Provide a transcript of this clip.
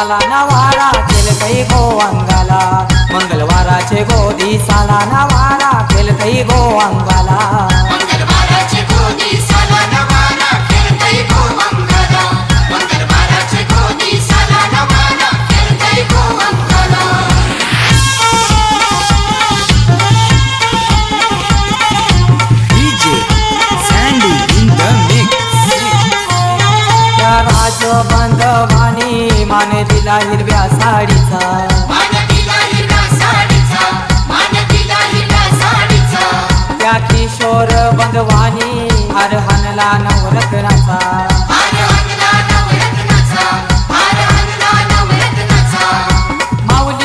साला नवारा खेळतई गो अंगाला मंगळवाराचे गोदी साला नवारा खेळतई गो अंगाला मंगळवाराचे गोदी साला नवारा खेळतई गो अंगाला मंगळवाराचे गोदी साला नवारा खेळतई गो अंगाला DJ Sandy in the mix. राज बंधवानी माने दिला हिरव्या